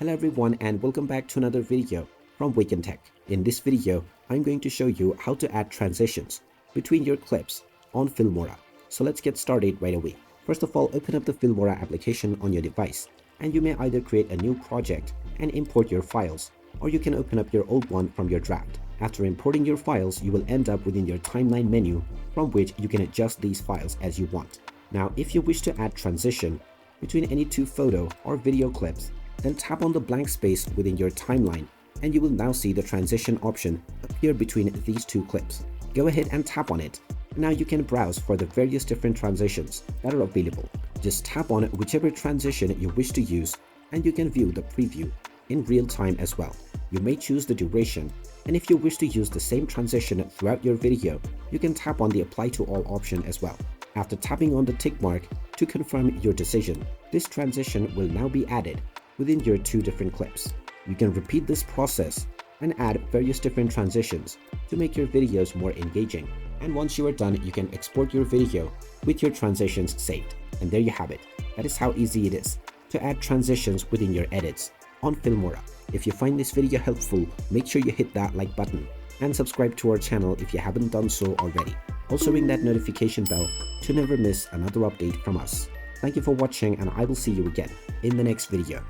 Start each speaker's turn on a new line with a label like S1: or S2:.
S1: Hello everyone and welcome back to another video from Wake&Tech. In this video, I'm going to show you how to add transitions between your clips on Filmora. So let's get started right away. First of all, open up the Filmora application on your device and you may either create a new project and import your files, or you can open up your old one from your draft. After importing your files, you will end up within your timeline menu from which you can adjust these files as you want. Now, if you wish to add transition between any two photo or video clips, then tap on the blank space within your timeline and you will now see the transition option appear between these two clips. Go ahead and tap on it. Now you can browse for the various different transitions that are available. Just tap on whichever transition you wish to use and you can view the preview in real time as well. You may choose the duration, and if you wish to use the same transition throughout your video, you can tap on the apply to all option as well. After tapping on the tick mark to confirm your decision, this transition will now be added within your two different clips. You can repeat this process and add various different transitions to make your videos more engaging. And once you are done, you can export your video with your transitions saved. And there you have it. That is how easy it is to add transitions within your edits on Filmora. If you find this video helpful, make sure you hit that like button and subscribe to our channel if you haven't done so already. Also ring that notification bell to never miss another update from us. Thank you for watching and I will see you again in the next video.